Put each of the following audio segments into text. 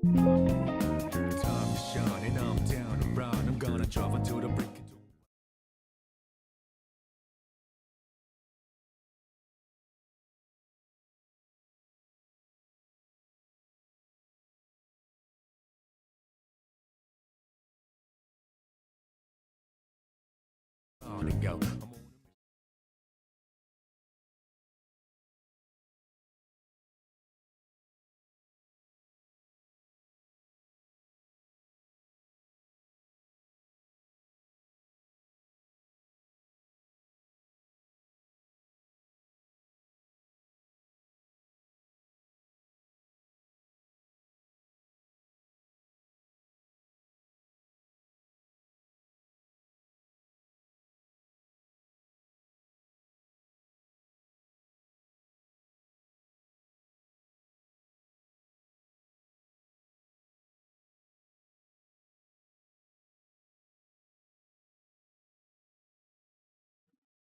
Time is shining, I'm down around. I'm gonna drive until the break. On and go.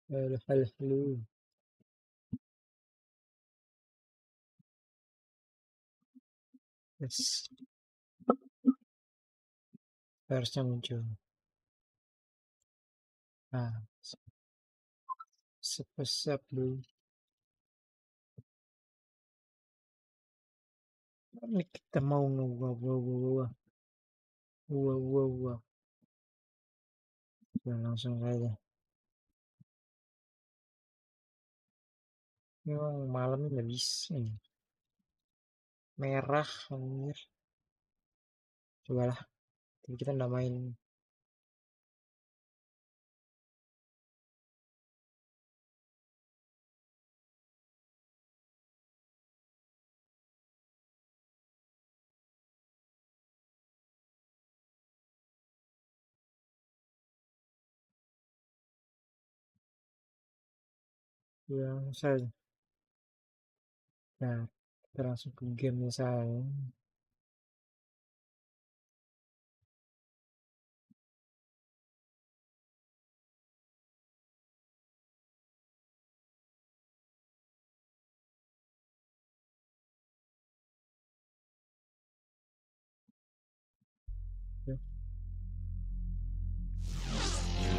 Halo. Yes, harusnya muncul. Nah, sepesap dulu. Ini kita mau Wuwa. Ya, langsung saja. Memang malam ini nggak bisa. Merah, anjir. Cobalah, kita nggak main. Yang saya. Nah, kita langsung ke game saya.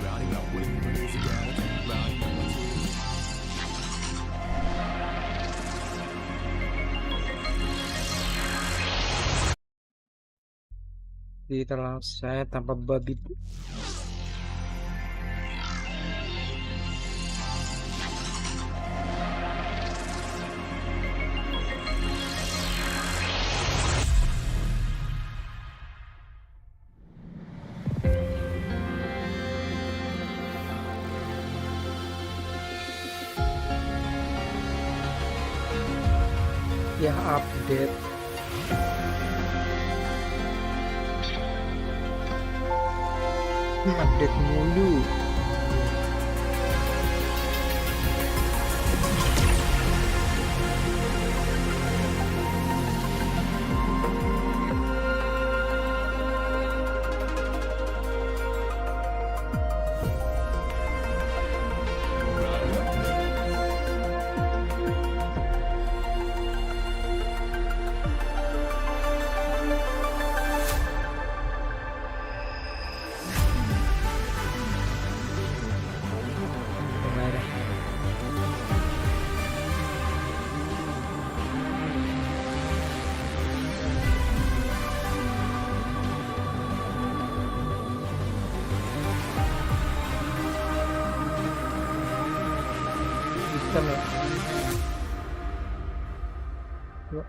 Riding up with the lazy gratitude, riding up my tears. Jadi terlalu saya tanpa babi. Ya update. Update mulu. Sistem ya. Yuk.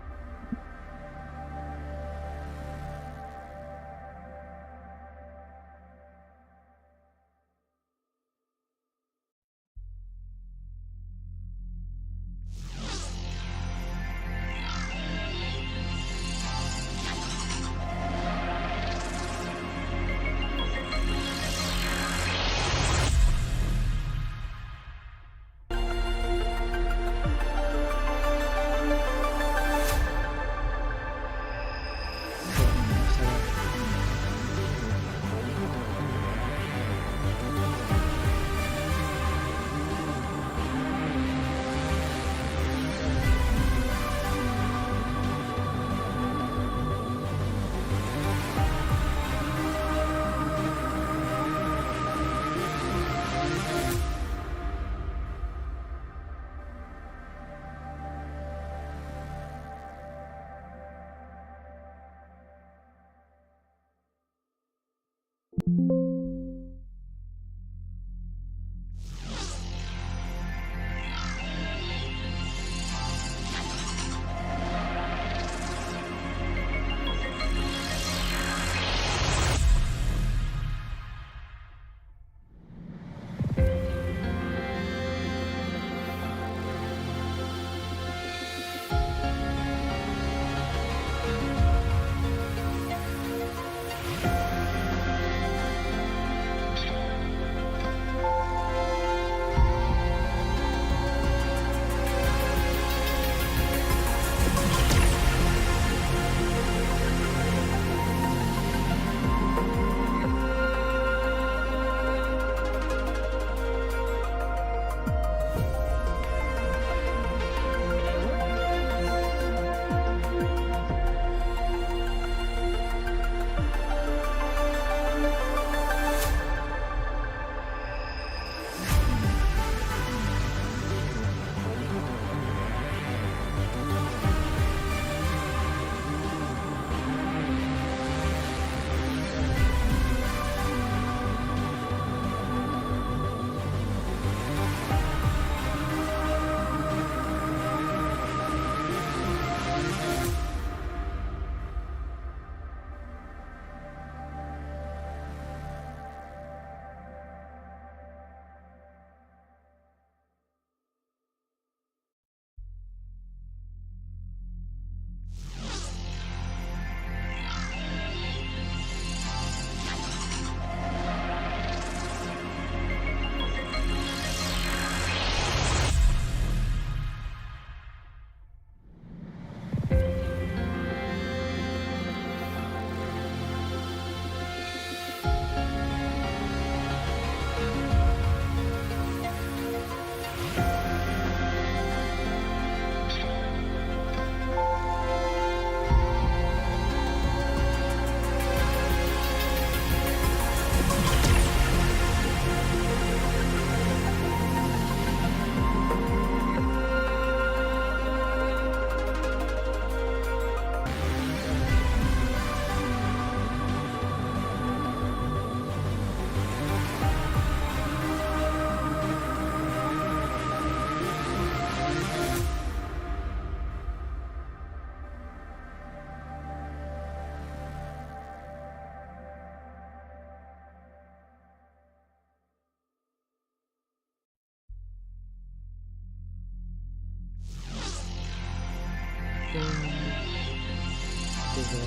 Coba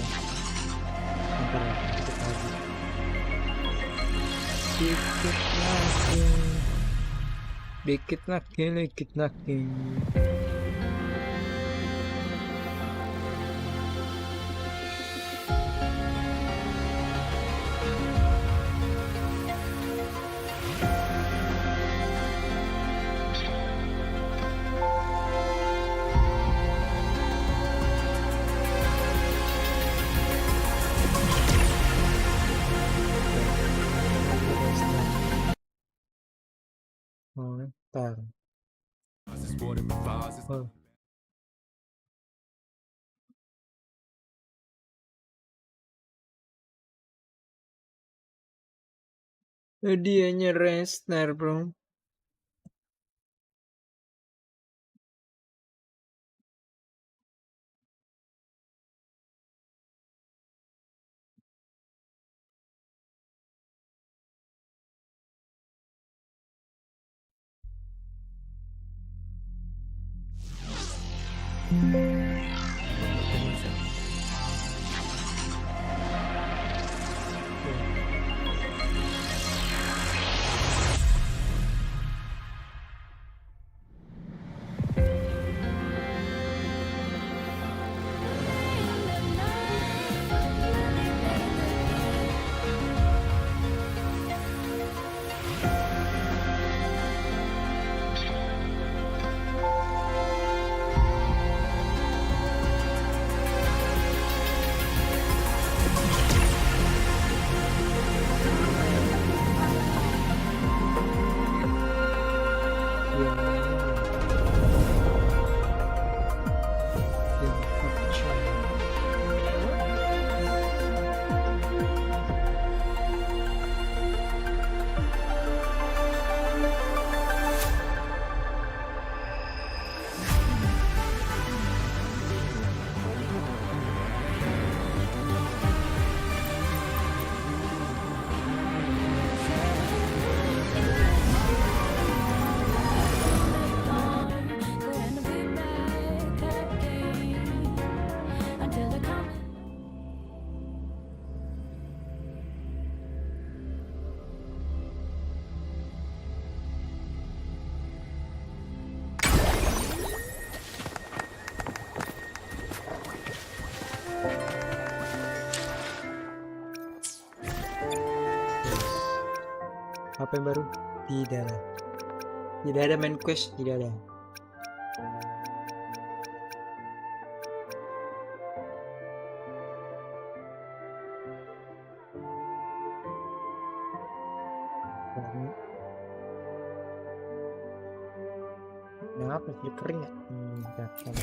bentar ya, dikit lagi, dikit lagi. Oh, ntar. Oh. Dianya Restner, bro. Apa yang baru? Tidak ada. Tidak ada main quest, tidak ada. Kenapa flickering ya? Datang.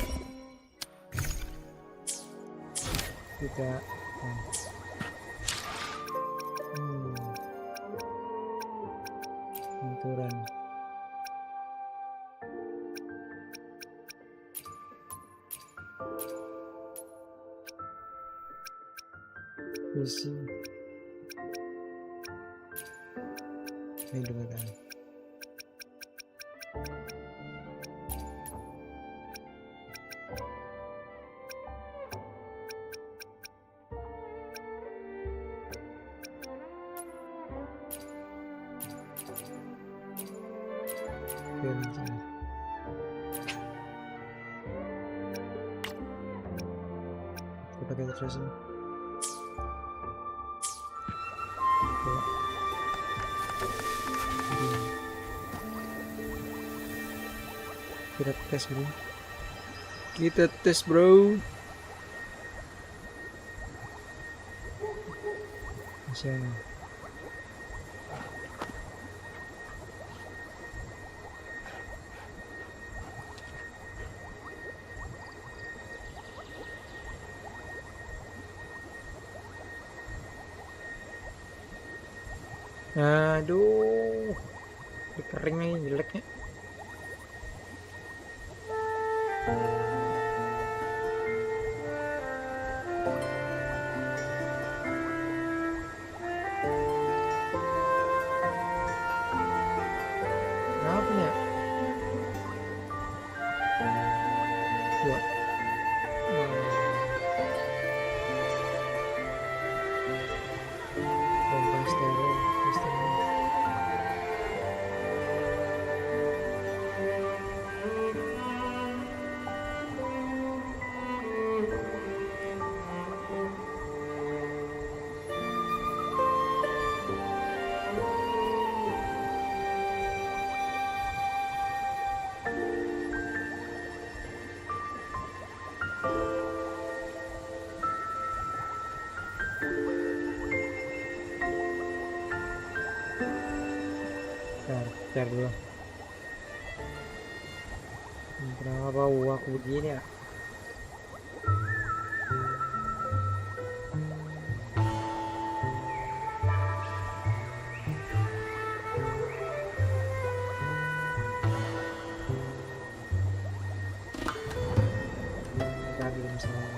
Kita benturan. Isi. Ini dulu kan. Kita pakai terus ini. Kita tes bro. Kita tes bro. Misalnya. Aduh, kering nih jeleknya. Kenapa ya? Dua. Share dulu. Kenapa Wuwa aku begini ya? Cari misalnya.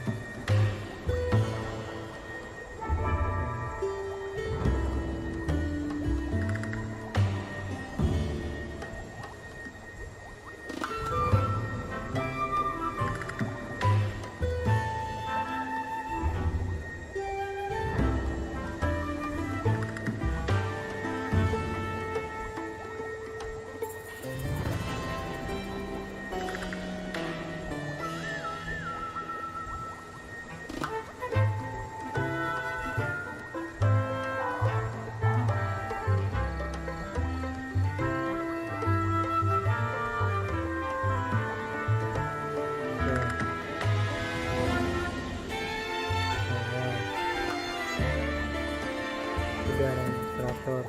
Operator.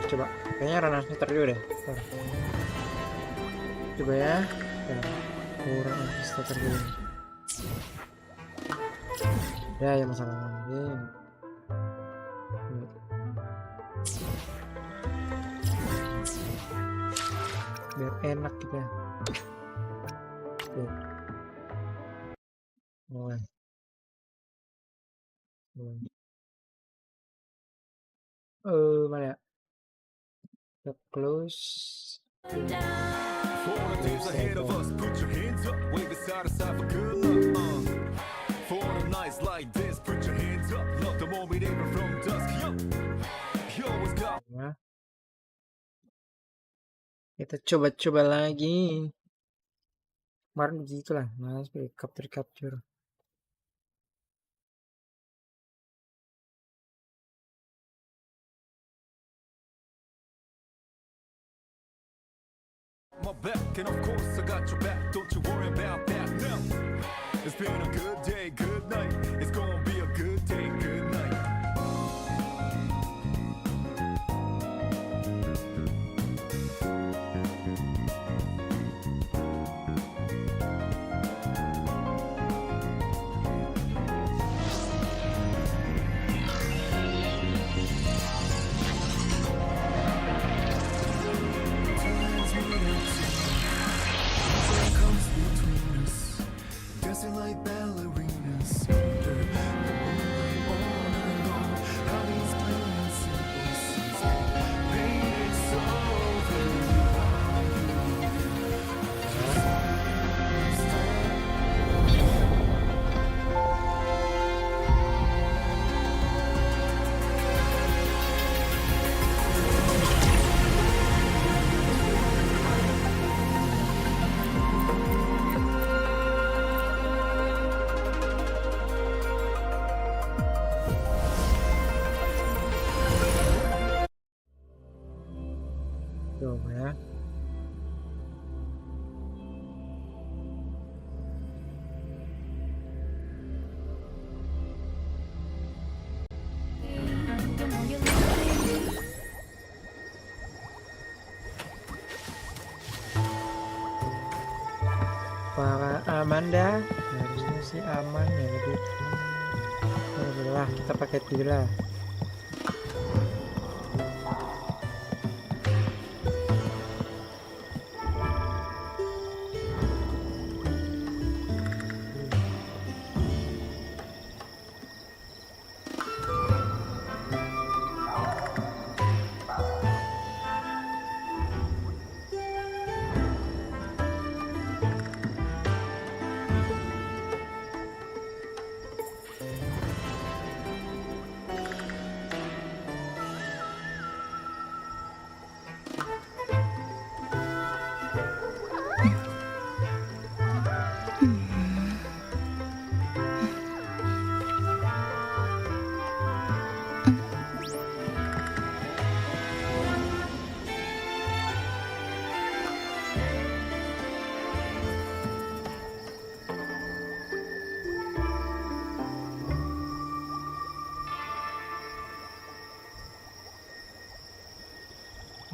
Coba kayaknya runner sniper dulu deh. Coba ya, kurang sniper dulu ya, ya masalah biar enak kita. Mulai mana ya? Close. For the days ahead of us, put your hands up, wave it side to side for good luck. For the nights like this, put your hands up, love the moment even from dusk. Yo, what's up? Ya. Kita coba-coba lagi. Kemarin begitulah, mas, capture. My back, and of course I got your back. Don't you worry about that now. It's been a good day, good night. It's gonna be a good day, good night. Like ballerinas under the moonlight all night long. How these plain simple scenes get painted so Coba ya. Para Amanda harusnya sih aman ya, lebih. Alhamdulillah, kita pakai tila.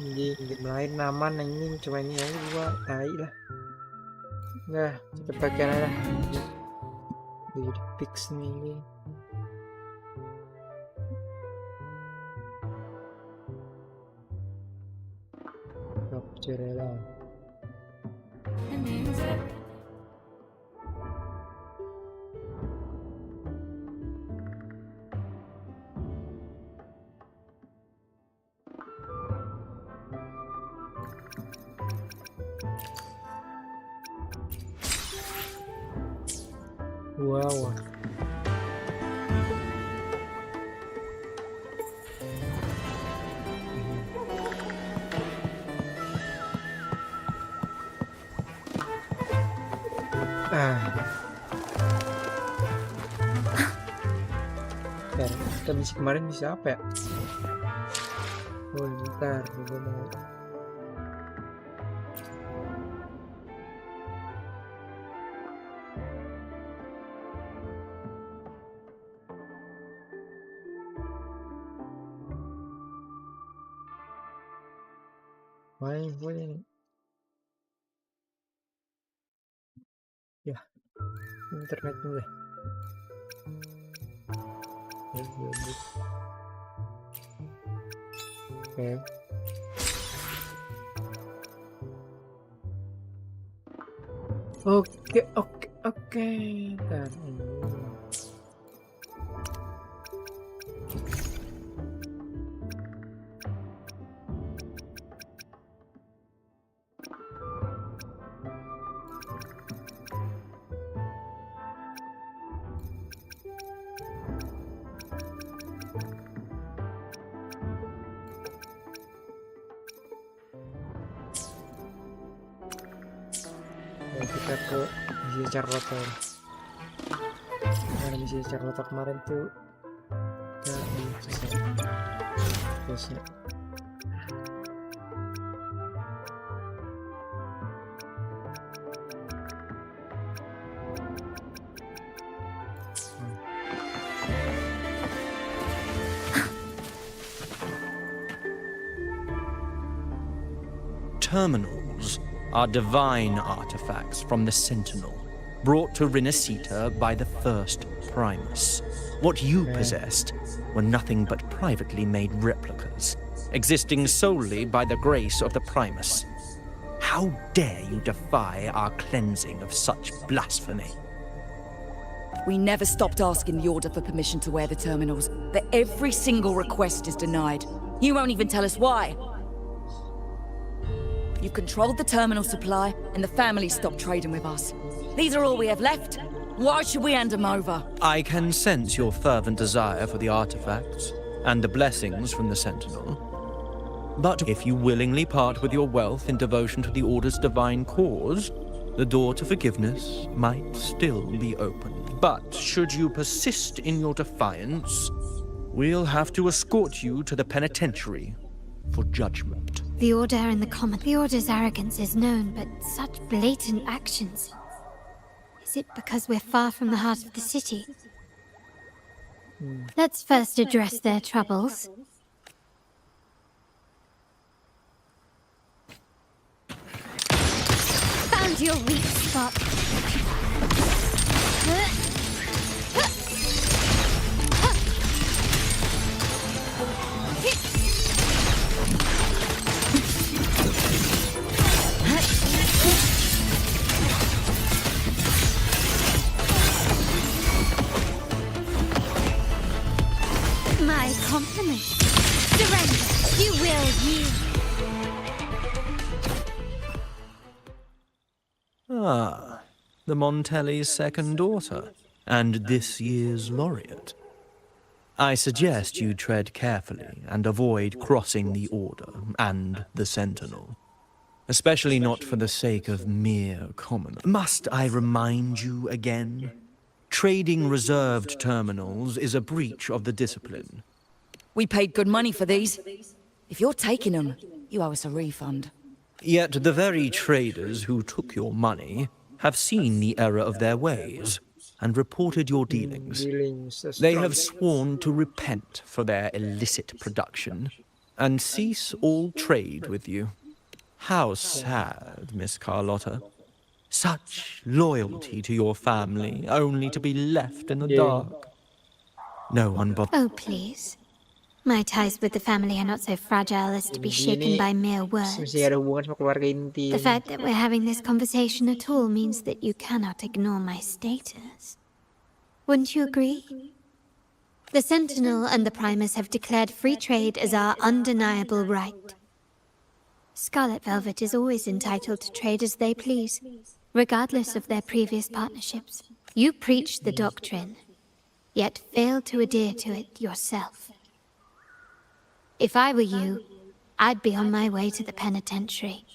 Anjing, game lain aman anjing, cuma ini aja gua tai lah. Nah, kita pakai aja lah. Jadi fix nih. Capture lah. Wow. Kita bisa kemarin bisa apa ya? Oh, bentar, gue mau. Main gue ini. Ya, internet dulu deh. Oke. Ntar ini. Kita ke misi Charlotte. Karena misi Charlotte kemarin tuh ya terusnya. Terminals are divine artifacts from the Sentinel, brought to Rinasita by the first Primus. What you possessed were nothing but privately made replicas, existing solely by the grace of the Primus. How dare you defy our cleansing of such blasphemy? We never stopped asking the Order for permission to wear the terminals, but every single request is denied. You won't even tell us why. You controlled the terminal supply, and the family stopped trading with us. These are all we have left. Why should we hand them over? I can sense your fervent desire for the artifacts and the blessings from the Sentinel. But if you willingly part with your wealth in devotion to the Order's divine cause, the door to forgiveness might still be open. But should you persist in your defiance, we'll have to escort you to the penitentiary for judgment. The Order and the Common. The Order's arrogance is known, but such blatant actions. Is it because we're far from the heart of the city? Let's first address their troubles. Found your weak spot. My compliments. Surrender. You will yield. Ah, the Montelli's second daughter, and this year's laureate. I suggest you tread carefully and avoid crossing the Order and the Sentinel. Especially not for the sake of mere common. Must I remind you again? Trading reserved terminals is a breach of the discipline. We paid good money for these. If you're taking them, you owe us a refund. Yet the very traders who took your money have seen the error of their ways and reported your dealings. They have sworn to repent for their illicit production and cease all trade with you. How sad, Miss Carlotta. Such loyalty to your family, only to be left in the dark. No one but... Oh, please. My ties with the family are not so fragile as to be shaken by mere words. Mesti ada hubungan sama keluarga inti. The fact that we're having this conversation at all means that you cannot ignore my status. Wouldn't you agree? The Sentinel and the Primus have declared free trade as our undeniable right. Scarlet Velvet is always entitled to trade as they please, regardless of their previous partnerships. You preach the doctrine, yet fail to adhere to it yourself. If I were you, I'd be on my way to the penitentiary.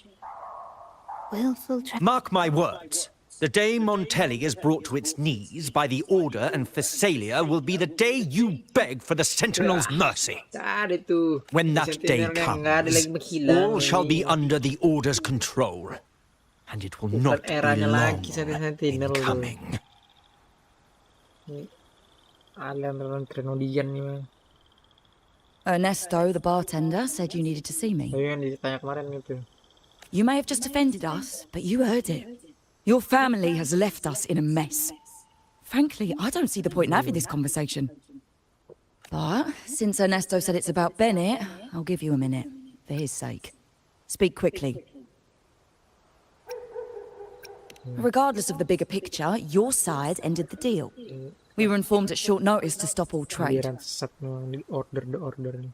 Willful Mark my words. The day Montelli is brought to its knees by the Order and Thessalia will be the day you beg for the Sentinel's mercy. Ada tuh. When that day comes, all shall be under the Order's control. And it will not be long in coming. Trenodian nih, Bang. Ernesto, the bartender, said you needed to see me. Tapi yang ditanya kemarin gitu. You may have just offended us, but you heard it. Your family has left us in a mess. Frankly, I don't see the point in having this conversation. But since Ernesto said it's about Bennett, I'll give you a minute, for his sake. Speak quickly. Regardless of the bigger picture, your side ended the deal. We were informed at short notice to stop all trade. Aliran sesat memang di order nih.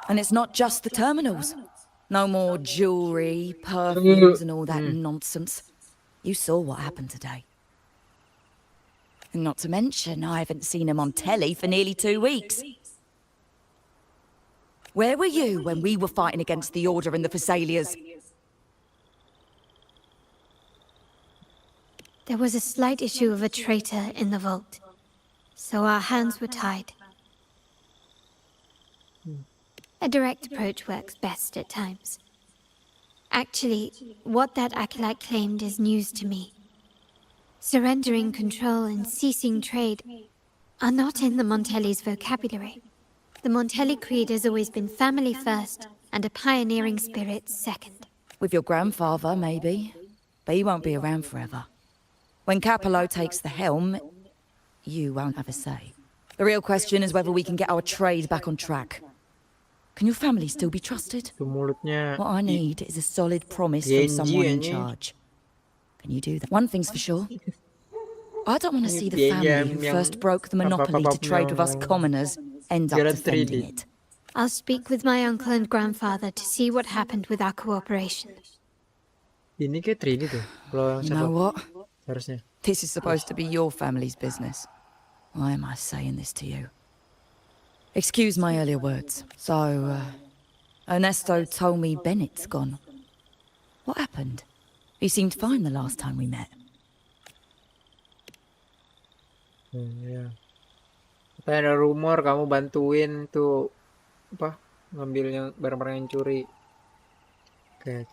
And it's not just the terminals. No more jewelry, perfumes, and all that nonsense. You saw what happened today. And not to mention, I haven't seen him on telly for nearly 2 weeks. Where were you when we were fighting against the Order and the Thessalias? There was a slight issue of a traitor in the vault, so our hands were tied. A direct approach works best at times. Actually, what that acolyte claimed is news to me. Surrendering control and ceasing trade are not in the Montelli's vocabulary. The Montelli creed has always been family first and a pioneering spirit second. With your grandfather, maybe. But he won't be around forever. When Capello takes the helm, you won't have a say. The real question is whether we can get our trade back on track. Can your family still be trusted? Tuh mulutnya. What I need is a solid promise from someone in charge. Can you do that? One thing's for sure. I don't want to see the family who first broke the monopoly to trade with us commoners end up defending it. I'll speak with my uncle and grandfather to see what happened with our cooperation. Ini kayak 3D tuh. Kalau You know what? Harusnya. This is supposed to be your family's business. Why am I saying this to you? Excuse my earlier words. So, Ernesto told me Bennett's gone. What happened? He seemed fine the last time we met. Ya. Katanya ada rumor kamu bantuin tuh apa ngambilnya barang-barang yang curi. Oke.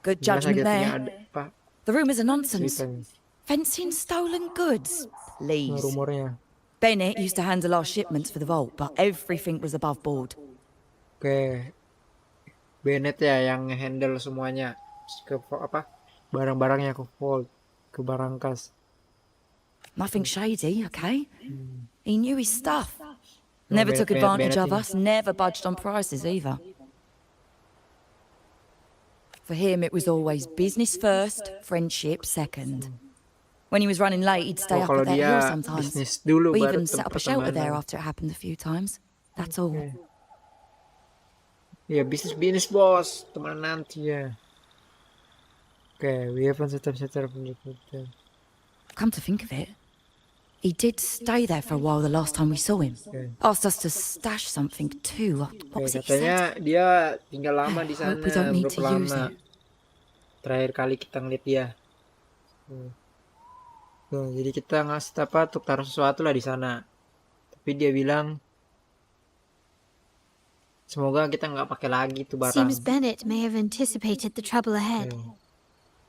Good Jelas judgment aja punya there. apa The rumours are nonsense. ceritanya. Fencing stolen goods. Please. Rumornya. Bennett used to handle our shipments for the vault, but everything was above board. Oke. Bennett ya yang handle semuanya ke apa barang-barangnya ke vault, ke barangkas. Nothing shady, okay? He knew his stuff. Never took Bennett advantage of ini. us, never budged on prices either. For him, it was always business first, friendship second. When he was running late, he'd stay up kalau at that dia hill sometimes. bisnis dulu We baru even set up a shelter there pertemanan. after it happened a few times. That's all. Ya bisnis bos, teman nanti ya. Oke, we haven't set up. Come to think of it, he did stay there for a while the last time we saw him. Asked us to stash something too. What was it he Katanya said? dia tinggal lama di I hope sana, we don't need berapa to use lama. it. Terakhir kali kita ngeliat dia. Tuh, jadi kita ngasih apa untuk taruh sesuatu lah di sana. Tapi dia bilang semoga kita nggak pakai lagi tuh barang. Seems Bennett may have anticipated the trouble ahead.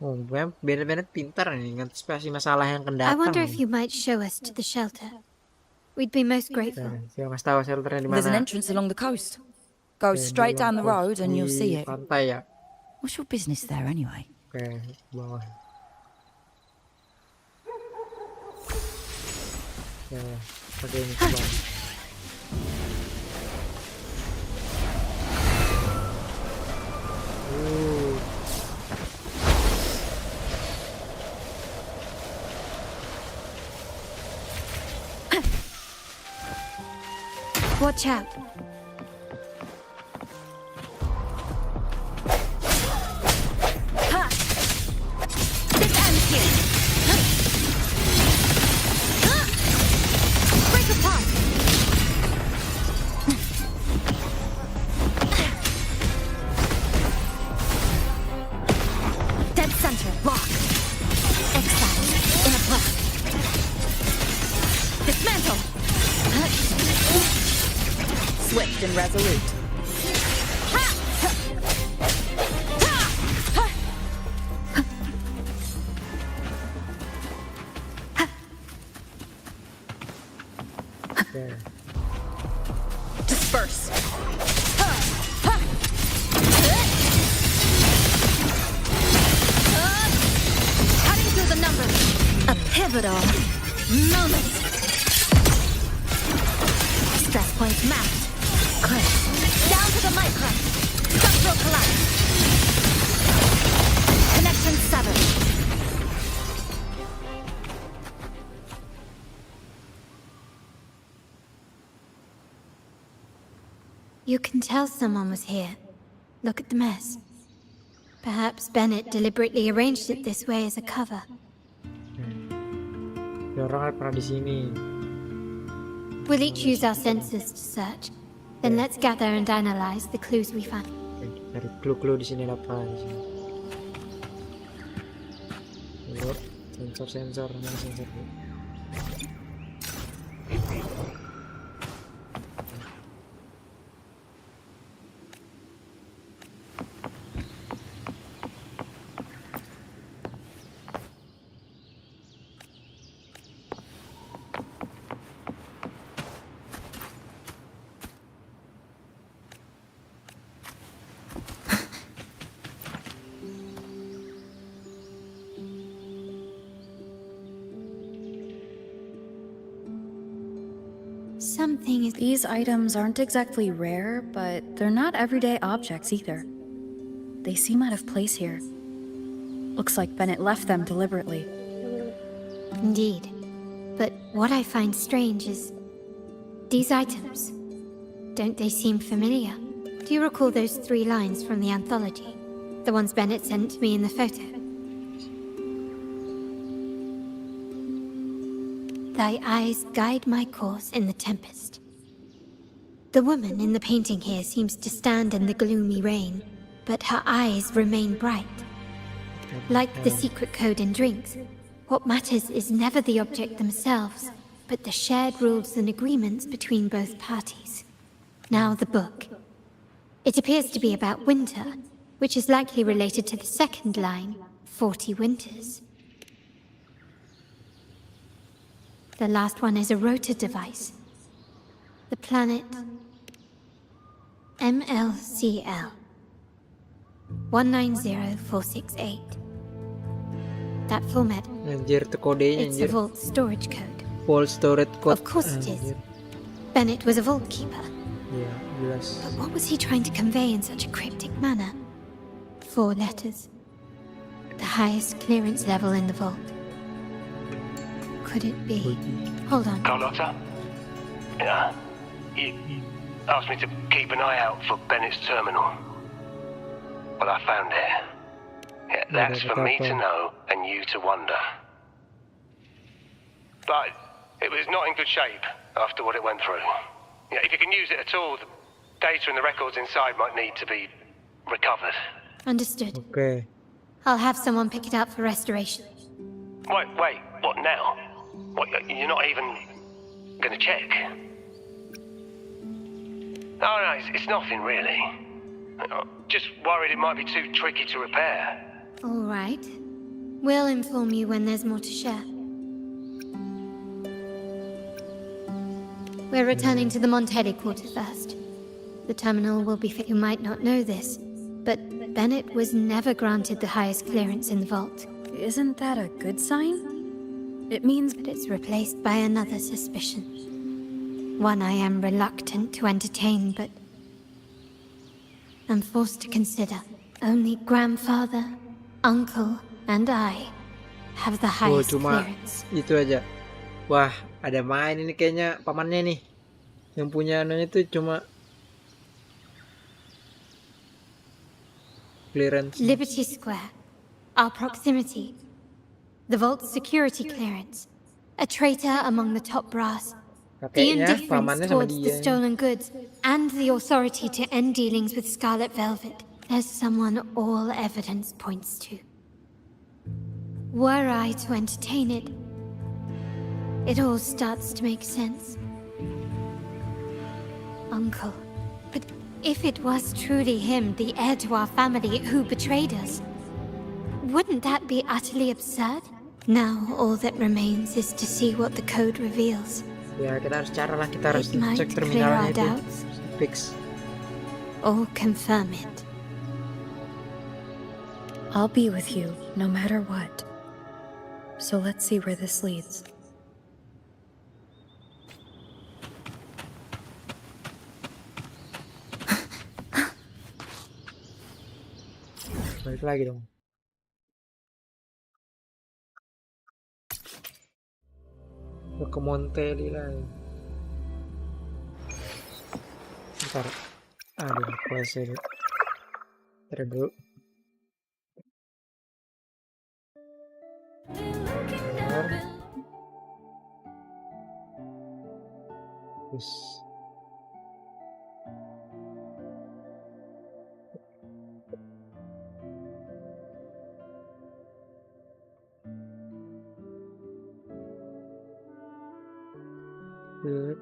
Oh, Bennett pintar nih ngantisipasi masalah yang akan I datang. wonder if you might show us to the shelter. We'd be most grateful. Dia ngasih tahu shelternya di There's an mana. entrance along the coast. Go Oke, straight down the road and you'll see di it. pantai ya. What's your business there anyway? Oke, bawah. Oke, pakai ini ke bawah. Watch out. This ends here. Break apart. Dead center. Lock. Exile. In a block. Dismantle. Swift and resolute. Oke. Disperse. Cutting through the numbers. A pivotal moment. Stress points mapped. Down to the micro. Structural collapse. Connection severed. You can tell someone was here. Look at the mess. Perhaps Bennett deliberately arranged it this way as a cover. Ya orang kan pernah di sini. We'll each use our senses to search. Then let's gather and analyze the clues we find. Oke, dari clue-clue di sini apa di sini? Lihat sensor, mana sensor? Something is... These items aren't exactly rare, but they're not everyday objects either. They seem out of place here. Looks like Bennett left them deliberately. Indeed. But what I find strange is... these items. Don't they seem familiar? Do you recall those 3 lines from the anthology? The ones Bennett sent me in the photo? Thy eyes guide my course in the tempest. The woman in the painting here seems to stand in the gloomy rain, but her eyes remain bright. Like the secret code in drinks, what matters is never the object themselves, but the shared rules and agreements between both parties. Now the book. It appears to be about winter, which is likely related to the second line, 40 winters. The last one is a rotor device. The planet MLCL 190468. That format. Anjir, itu kodenya It's a anjir. vault storage code. Vault storage code. Of course it is. Anjir. Bennett was a vault keeper. Iya, jelas. But what was he trying to convey in such a cryptic manner? 4 letters. The highest clearance level in the vault. Could it be? Hold on. Carlotta? Yeah. You asked me to keep an eye out for Bennett's terminal. Well, I found it. Yeah, that's for me to know and you to wonder. But it was not in good shape after what it went through. Yeah, if you can use it at all, the data and the records inside might need to be recovered. Understood. Oke. I'll have someone pick it up for restoration. Wait, what now? What, you're not even gonna check? Oh, no, it's nothing really. Just worried it might be too tricky to repair. All right. We'll inform you when there's more to share. We're returning to the Montelli quarter first. The terminal will be fit. You might not know this, but Bennett was never granted the highest clearance in the vault. Isn't that a good sign? It means But it's replaced by another suspicion. One I am reluctant to entertain, but I'm forced to consider. Only grandfather, uncle, and I have the Oh, highest cuma clearance. itu aja. Wah, ada main ini kayaknya pamannya nih. Yang punya anunya itu cuma clearance. Liberty Square, our proximity, the vault's security clearance, a traitor among the top brass, the Kakeknya, indifference pamannya sama towards the dia. stolen goods, and the authority to end dealings with Scarlet Velvet. There's someone all evidence points to. Were I to entertain it, it all starts to make sense. Uncle. But if it was truly him, the heir to our family, who betrayed us, wouldn't that be utterly absurd? Now all that remains is to see what the code reveals. Ya, kita harus cara lah, kita harus It might cek clear our terminalnya itu. doubts, Fix. or confirm it. I'll be with you no matter what. So let's see where this leads. Balik lagi dong. Ke Montelli lah. Bentar. Aduh, quest ini. Ntar dulu. Bentar. Terus. Good.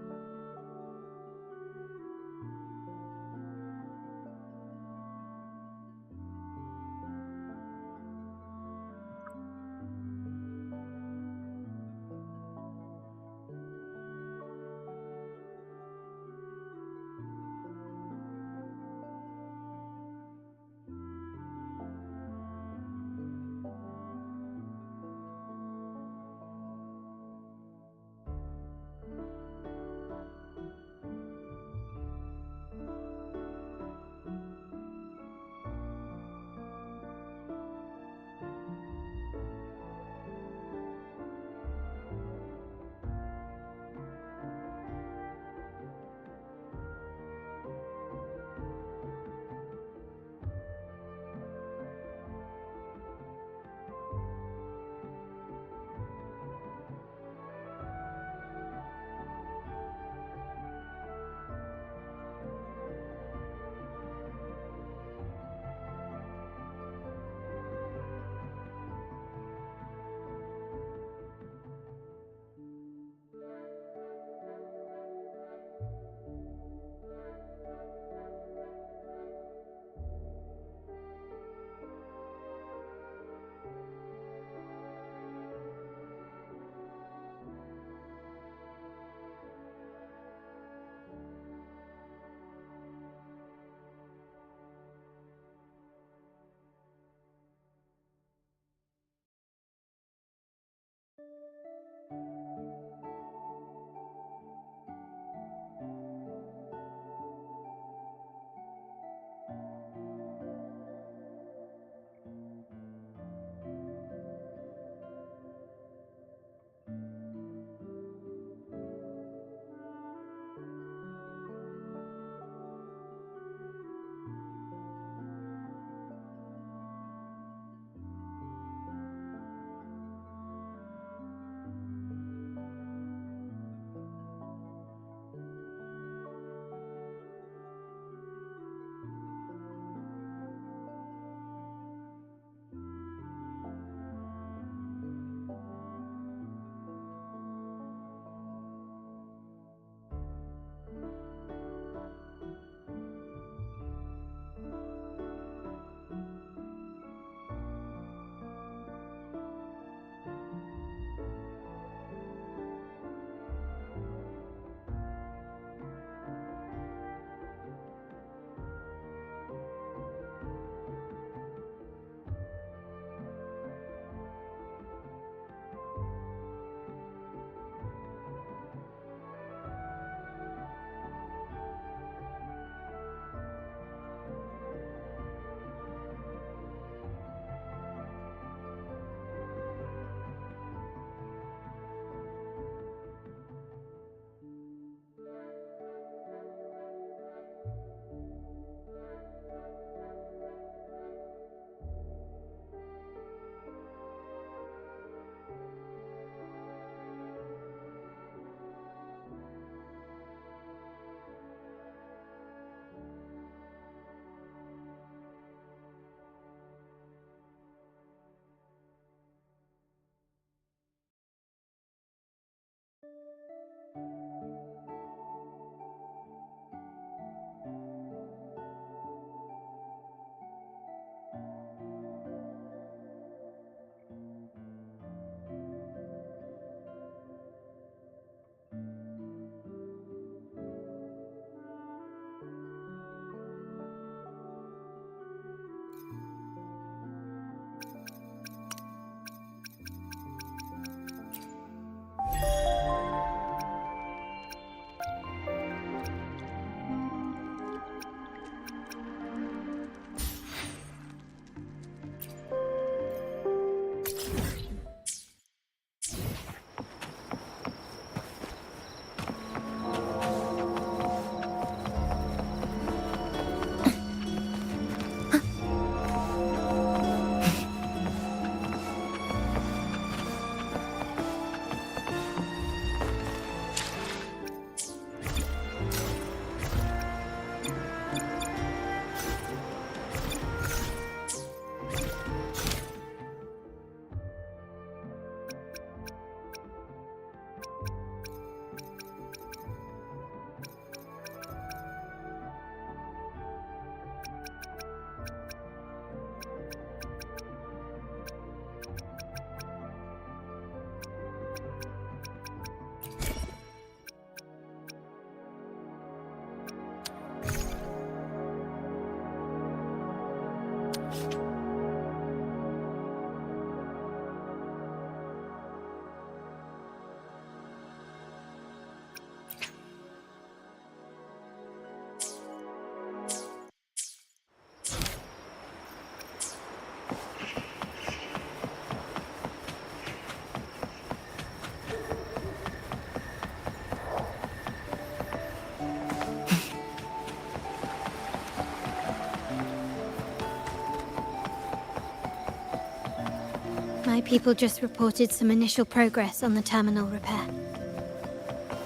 My people just reported some initial progress on the terminal repair.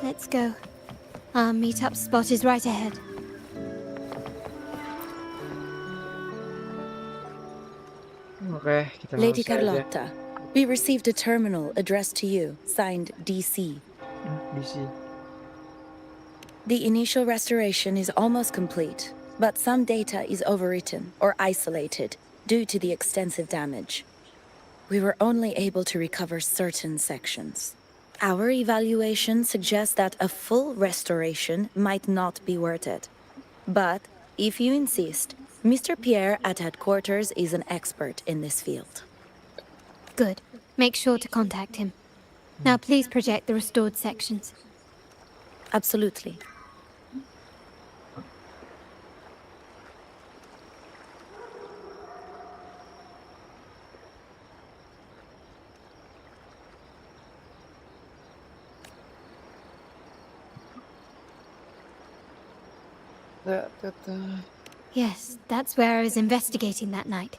Let's go. Our meetup spot is right ahead. Oke, kita Lady langsung aja. Carlotta, we received a terminal addressed to you, signed DC. DC. The initial restoration is almost complete, but some data is overwritten or isolated due to the extensive damage. We were only able to recover certain sections. Our evaluation suggests that a full restoration might not be worth it. But, if you insist, Mr. Pierre at headquarters is an expert in this field. Good. Make sure to contact him. Now please project the restored sections. Absolutely. Yes, that's where I was investigating that night.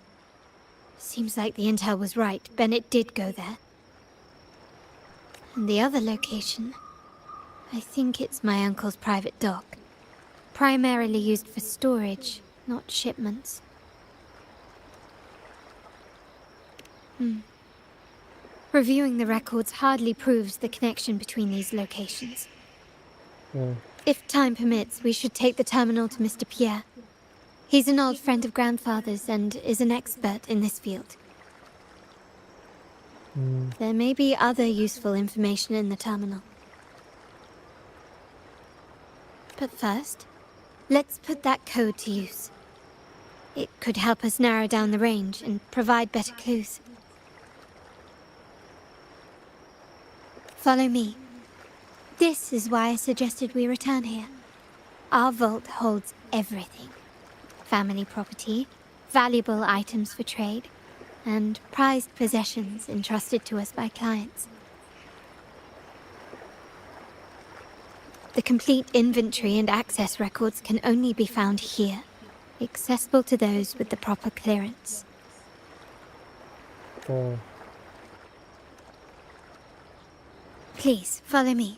Seems like the intel was right. Bennett did go there. And the other location, I think it's my uncle's private dock. Primarily used for storage, not shipments. Reviewing the records hardly proves the connection between these locations. If time permits, we should take the terminal to Mr. Pierre. He's an old friend of Grandfather's and is an expert in this field. There may be other useful information in the terminal. But first, let's put that code to use. It could help us narrow down the range and provide better clues. Follow me. This is why I suggested we return here. Our vault holds everything. Family property, valuable items for trade, and prized possessions entrusted to us by clients. The complete inventory and access records can only be found here, accessible to those with the proper clearance. Please, follow me.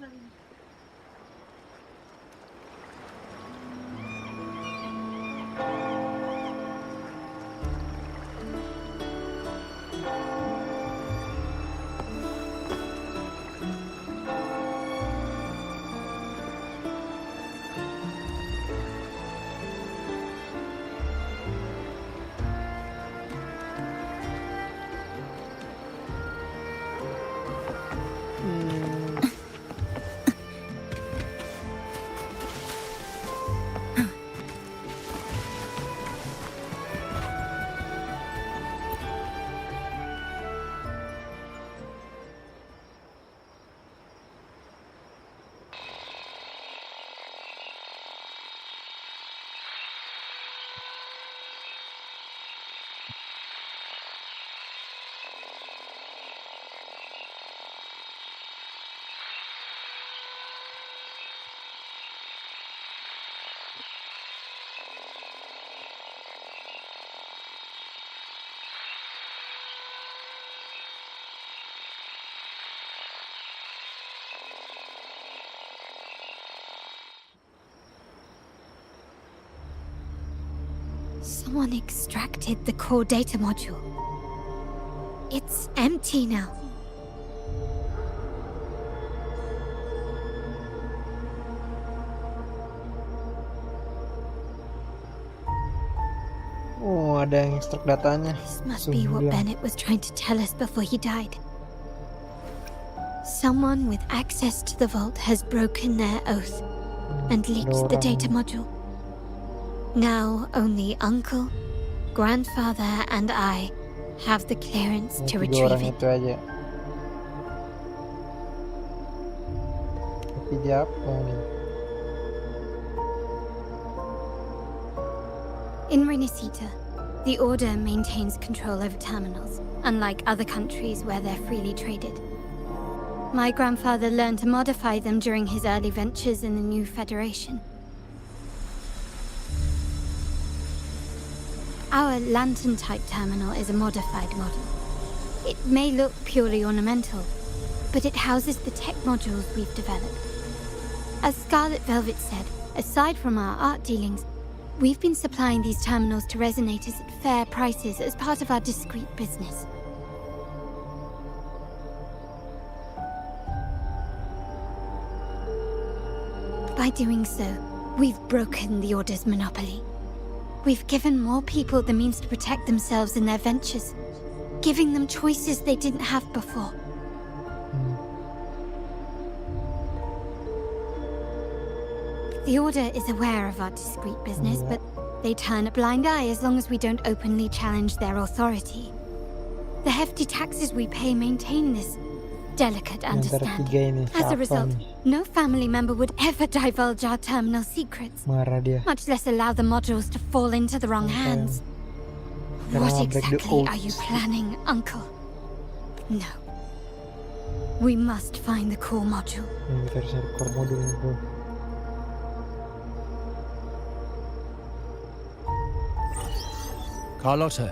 Someone extracted the core data module. It's empty now. Oh, ada yang ekstrak datanya. This must be what Bennett was trying to tell us before he died. Someone with access to the vault has broken their oath and leaked the data module. Now only Uncle, Grandfather, and I have the clearance to retrieve it. Itu aja. Tapi dia apa nih? In Renacita, the Order maintains control over terminals, unlike other countries where they're freely traded. My grandfather learned to modify them during his early ventures in the new Federation. Our lantern-type terminal is a modified model. It may look purely ornamental, but it houses the tech modules we've developed. As Scarlet Velvet said, aside from our art dealings, we've been supplying these terminals to resonators at fair prices as part of our discreet business. By doing so, we've broken the Order's monopoly. We've given more people the means to protect themselves in their ventures, giving them choices they didn't have before. The Order is aware of our discreet business, but they turn a blind eye as long as we don't openly challenge their authority. The hefty taxes we pay maintain this delicate understanding. As a result, no family member would ever divulge our terminal secrets, much less allow the modules to fall into the wrong hands. What exactly are you planning, Uncle? No. We must find the core module. Carlotta,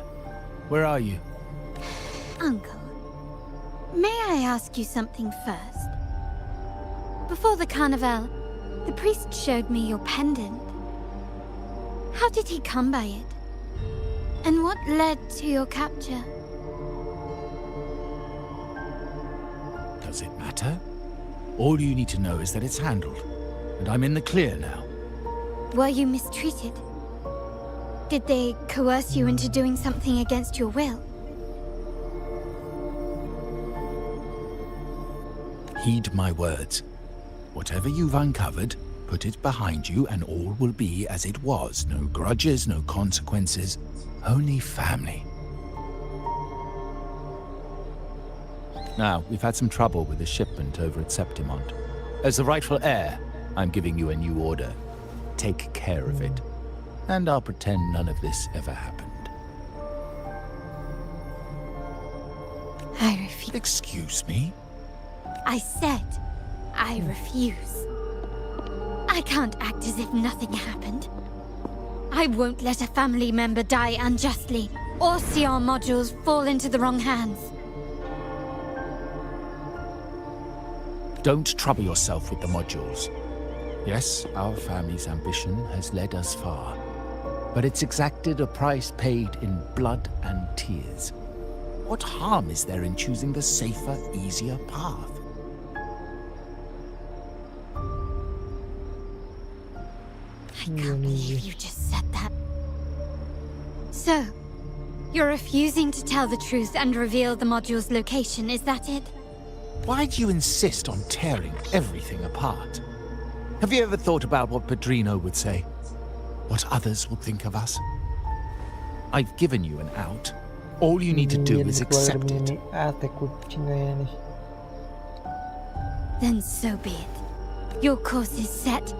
where are you? Uncle, may I ask you something first? Before the carnival, the priest showed me your pendant. How did he come by it? And what led to your capture? Does it matter? All you need to know is that it's handled, and I'm in the clear now. Were you mistreated? Did they coerce you into doing something against your will? Heed my words. Whatever you've uncovered, put it behind you and all will be as it was. No grudges, no consequences, only family. Now, we've had some trouble with the shipment over at Septimont. As the rightful heir, I'm giving you a new order. Take care of it. And I'll pretend none of this ever happened. I refuse. Excuse me? I said I refuse. I can't act as if nothing happened. I won't let a family member die unjustly, or see our modules fall into the wrong hands. Don't trouble yourself with the modules. Yes, our family's ambition has led us far, but it's exacted a price paid in blood and tears. What harm is there in choosing the safer, easier path? I can't believe you just said that. So, you're refusing to tell the truth and reveal the module's location, is that it? Why do you insist on tearing everything apart? Have you ever thought about what Padrino would say? What others will think of us? I've given you an out. All you need to do is accept it. Then so be it. Your course is set,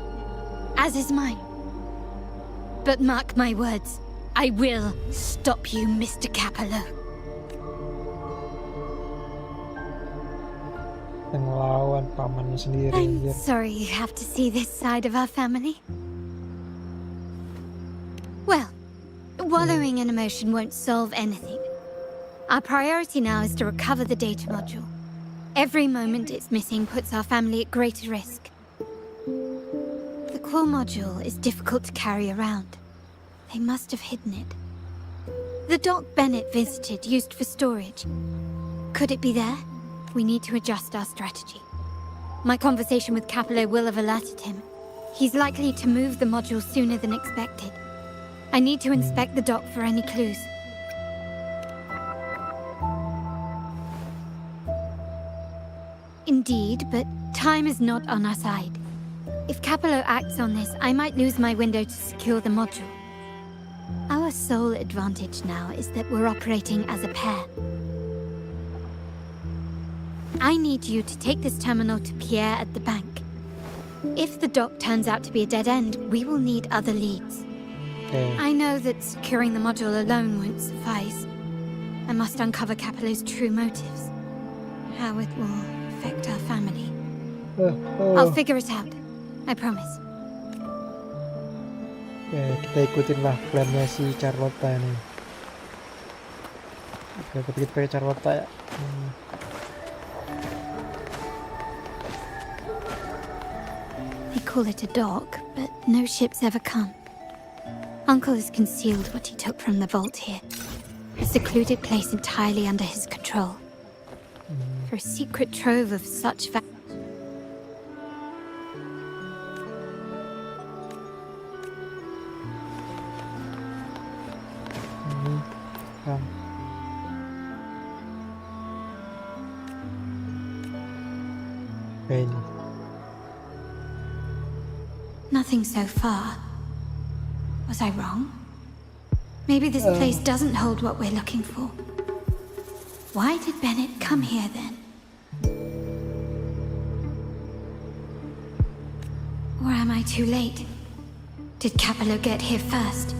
as is mine. But mark my words, I will stop you, Mr. Capello. I'm sorry you have to see this side of our family. Well, wallowing in emotion won't solve anything. Our priority now is to recover the data module. Every moment it's missing puts our family at greater risk. The core module is difficult to carry around. They must have hidden it. The dock Bennett visited, used for storage. Could it be there? We need to adjust our strategy. My conversation with Capello will have alerted him. He's likely to move the module sooner than expected. I need to inspect the dock for any clues. Indeed, but time is not on our side. If Capello acts on this, I might lose my window to secure the module. Our sole advantage now is that we're operating as a pair. I need you to take this terminal to Pierre at the bank. If the dock turns out to be a dead end, we will need other leads. I know that securing the module alone won't suffice. I must uncover Capello's true motives. How it will affect our family. I'll figure it out. I promise. Oke, kita ikutin lah plannya si Carlotta nih. Oke, kita pakai Carlotta ya. They call it a dock, but no ships ever come. Uncle has concealed what he took from the vault here. A secluded place entirely under his control. For a secret trove of such value. Nothing so far. Was I wrong? Maybe this place doesn't hold what we're looking for. Why did Bennett come here then? Or am I too late? Did Capello get here first?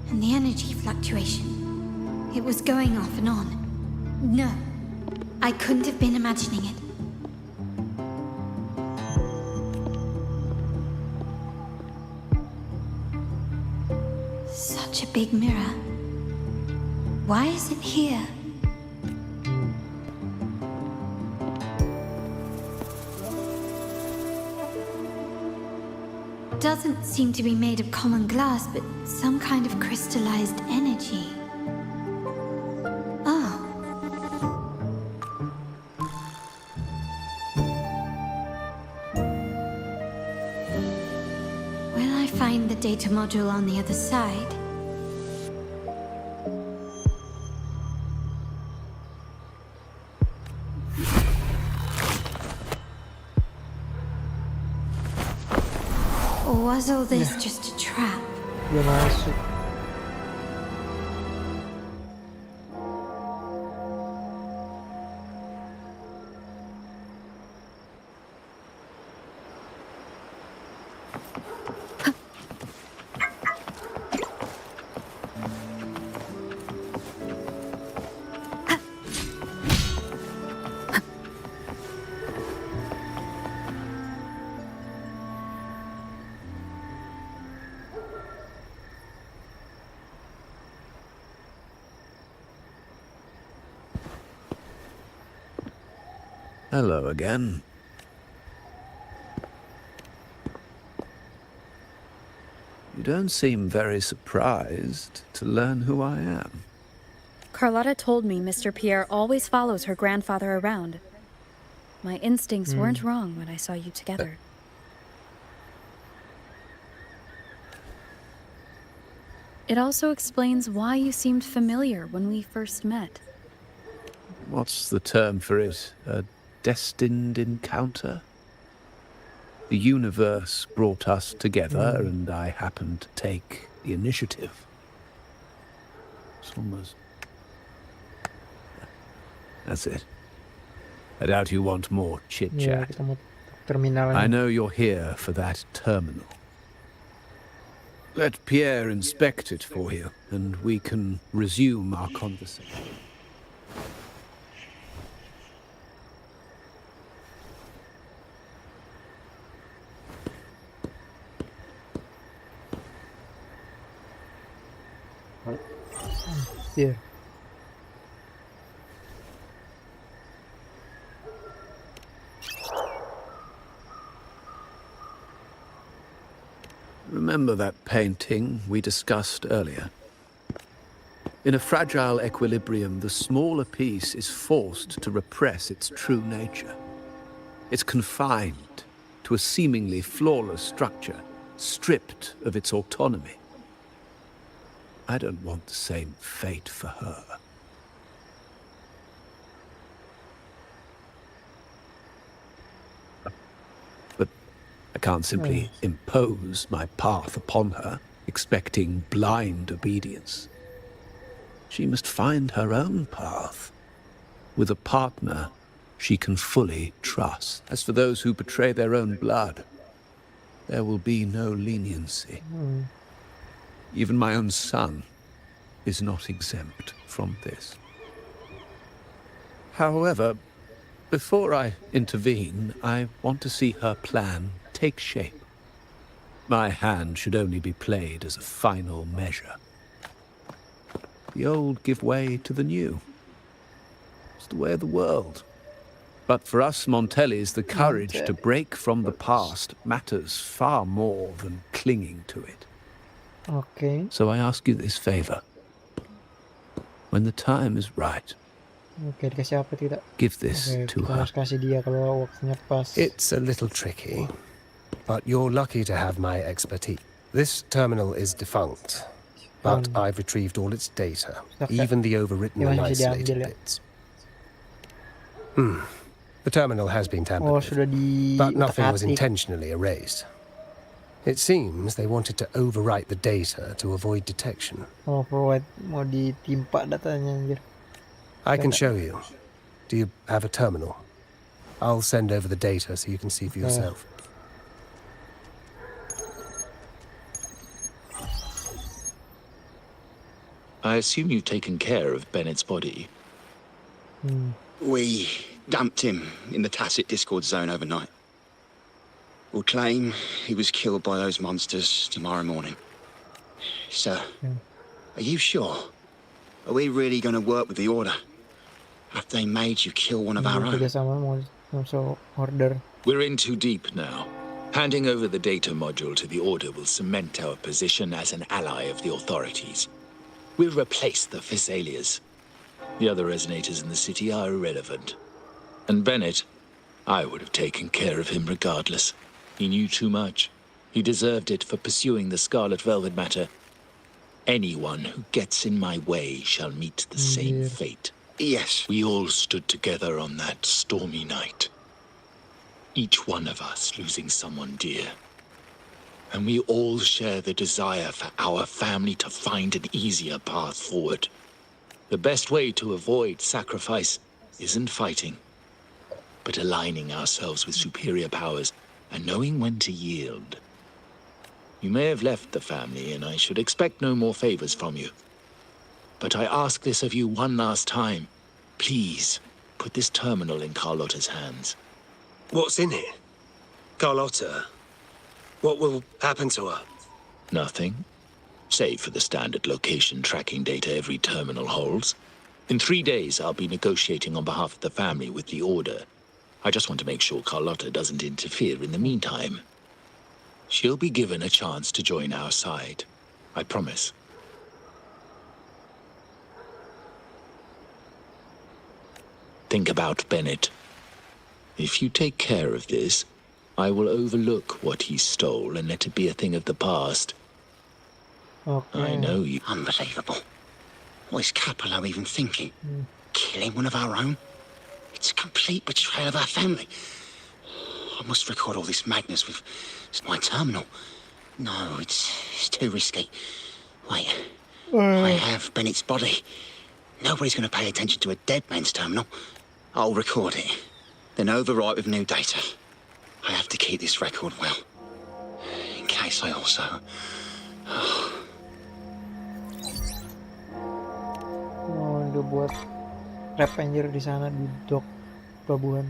And the energy fluctuation. It was going off and on. No, I couldn't have been imagining it. Such a big mirror. Why is it here? Doesn't seem to be made of common glass, but some kind of crystallized energy. Oh. Will I find the data module on the other side? Or was all this just a trap? Dia masuk. Hello again. You don't seem very surprised to learn who I am. Carlotta told me Mr. Pierre always follows her grandfather around. My instincts weren't wrong when I saw you together. It also explains why you seemed familiar when we first met. What's the term for it? A destined encounter? The universe brought us together, and I happened to take the initiative. It's almost... That's it. I doubt you want more Ya, chit-chat. kita mau terminal I ini. know you're here for that terminal. Let Pierre inspect it for you, and we can resume our conversation. Iya. Remember that painting we discussed earlier? In a fragile equilibrium, the smaller piece is forced to repress its true nature. It's confined to a seemingly flawless structure, stripped of its autonomy. I don't want the same fate for her. But I can't simply impose my path upon her, expecting blind obedience. She must find her own path, with a partner she can fully trust. As for those who betray their own blood, there will be no leniency. Even my own son is not exempt from this. However, before I intervene, I want to see her plan take shape. My hand should only be played as a final measure. The old give way to the new. It's the way of the world. But for us Montellis, the courage to break from the past matters far more than clinging to it. Oke. So I ask you this favor. When the time is right, Oke, dikasih apa tidak? give this Oke, to kita her. harus kasih dia kalau waktunya pas. It's a little tricky, but you're lucky to have my expertise. This terminal is defunct, but I've retrieved all its data, even the overwritten and isolated bits. The terminal has been tampered with, sudah di but nothing was otak-atik. intentionally erased. It seems they wanted to overwrite the data to avoid detection. Mau provide, mau ditimpa datanya anjir. I can show you. Do you have a terminal? I'll send over the data so you can see for yourself. I assume you've taken care of Bennett's body. We dumped him in the tacit Discord zone overnight. We'll claim he was killed by those monsters tomorrow morning. Sir, are you sure? Are we really going to work with the Order? Have they made you kill one of our own? Kerjasama mau masuk order. We're in too deep now. Handing over the data module to the Order will cement our position as an ally of the authorities. We'll replace the Thessalias. The other resonators in the city are irrelevant. And Bennett, I would have taken care of him regardless. He knew too much. He deserved it for pursuing the Scarlet Velvet matter. Anyone who gets in my way shall meet the same fate. Yes. We all stood together on that stormy night. Each one of us losing someone dear. And we all share the desire for our family to find an easier path forward. The best way to avoid sacrifice isn't fighting, but aligning ourselves with superior powers and knowing when to yield. You may have left the family, and I should expect no more favors from you. But I ask this of you one last time. Please, put this terminal in Carlotta's hands. What's in it? Carlotta? What will happen to her? Nothing, save for the standard location tracking data every terminal holds. In 3 days, I'll be negotiating on behalf of the family with the Order. I just want to make sure Carlotta doesn't interfere in the meantime. She'll be given a chance to join our side. I promise. Think about Bennett. If you take care of this, I will overlook what he stole and let it be a thing of the past. I know you... Unbelievable. What is Capello even thinking? Killing one of our own? It's a complete betrayal of our family. I must record all this madness with my terminal. No, it's too risky. Wait, I have Bennett's body. Nobody's going to pay attention to a dead man's terminal. I'll record it, then overwrite with new data. I have to keep this record well, in case I also... Oh, udah buat rap anjir di sana di dock pelabuhan.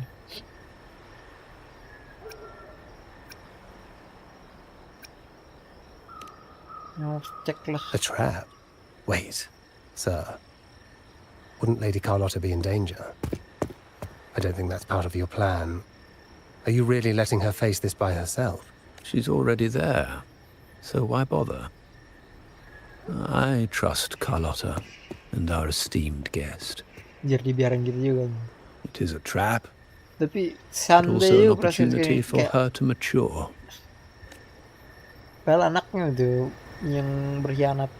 Nah, cek lah. A trap? Wait, sir. Wouldn't Lady Carlotta be in danger? I don't think that's part of your plan. Are you really letting her face this by herself? She's already there. So why bother? I trust Carlotta and our esteemed guest. Biar dibiarin gitu juga. It is a trap, Tapi but santai also an juga perasaan opportunity kayak, for her to mature. padahal anaknya tuh yang berkhianat.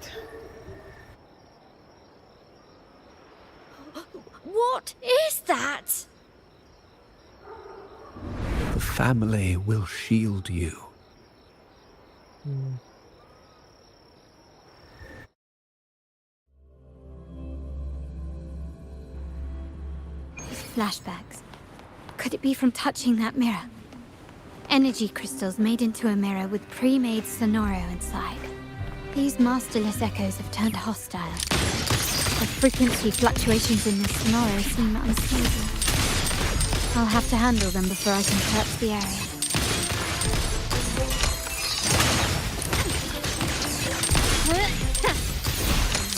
What is that? The family will shield you. These flashbacks. Could it be from touching that mirror? Energy crystals made into a mirror with pre-made sonoro inside. These masterless echoes have turned hostile. The frequency fluctuations in this sonoro seem unstable. I'll have to handle them before I can search the area.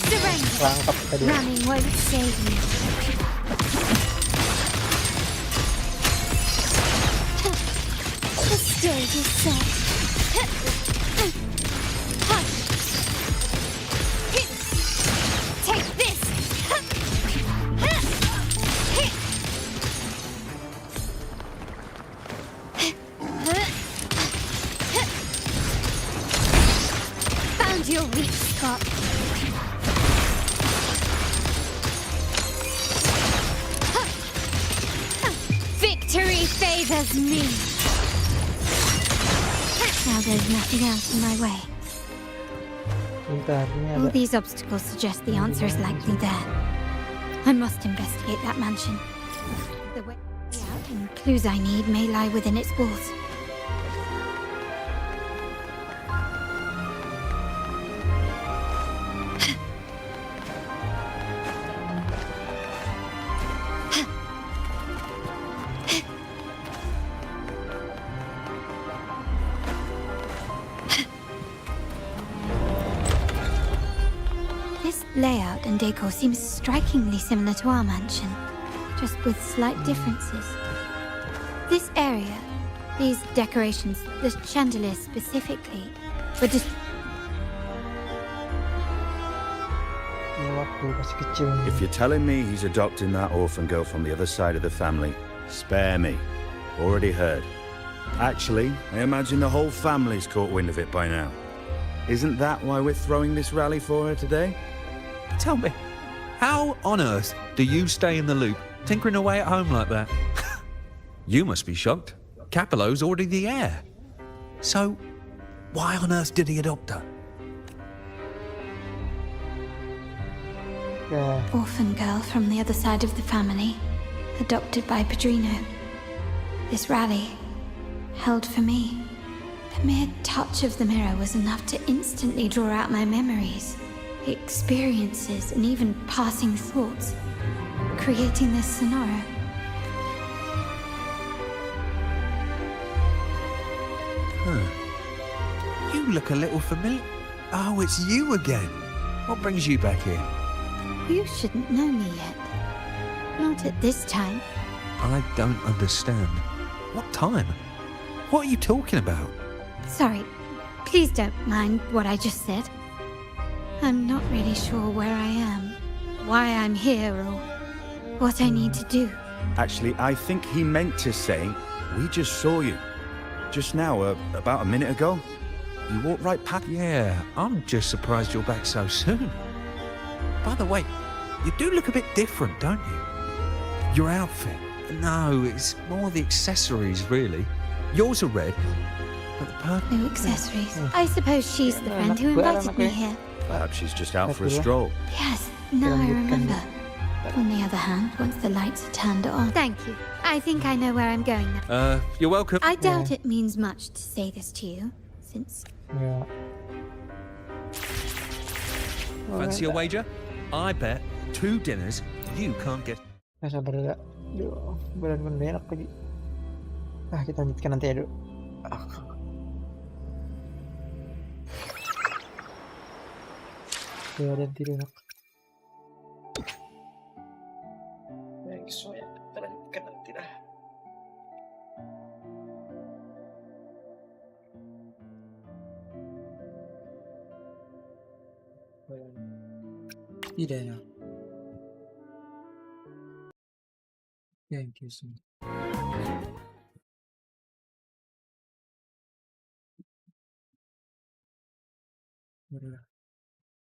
Surrender! Running won't save you. The stage is set. Take this! Found your weak spot. Victory favors me. Now there's nothing else in my way. Bentar, ini All ada. these obstacles suggest the answer is likely there. I must investigate that mansion. The way out and clues I need may lie within its walls. This layout and decor seems strikingly similar to our mansion, just with slight differences. This area, these decorations, the chandeliers specifically, were just Ini waktu masih kecil. If you're telling me he's adopting that orphan girl from the other side of the family, spare me. Already heard. Actually, I imagine the whole family's caught wind of it by now. Isn't that why we're throwing this rally for her today? Tell me, how on earth do you stay in the loop, tinkering away at home like that? You must be shocked. Capello's already the heir. So, why on earth did he adopt her? Ya, orphan girl from the other side of the family, adopted by Padrino. This rally, held for me. The mere touch of the mirror was enough to instantly draw out my memories, experiences, and even passing thoughts, creating this sonoro. You look a little familiar. Oh, it's you again. What brings you back here? You shouldn't know me yet. Not at this time. I don't understand. What time? What are you talking about? Sorry, please don't mind what I just said. I'm not really sure where I am, why I'm here, or what I need to do. Actually, I think he meant to say, we just saw you. Just now, about a minute ago. You walked right past. Yeah, I'm just surprised you're back so soon. By the way, you do look a bit different, don't you? Your outfit. No, it's more the accessories, really. Yours are red, but the purple... No accessories. I suppose she's the friend who invited me here. Perhaps she's just out for a stroll. Yes, now I remember. On the other hand, once the lights are turned on... Thank you. I think I know where I'm going now. You're welcome. I doubt it means much to say this to you, since... ya. Fancy a wager? I bet 2 dinners you can't get... Sabar ya. Duh, badan gue enak lagi. Kita lanjutkan nanti ya, Duk. Badan tidur enak. Baik, soalnya kita lanjutkan nanti dah. Tidak. Thank you so much.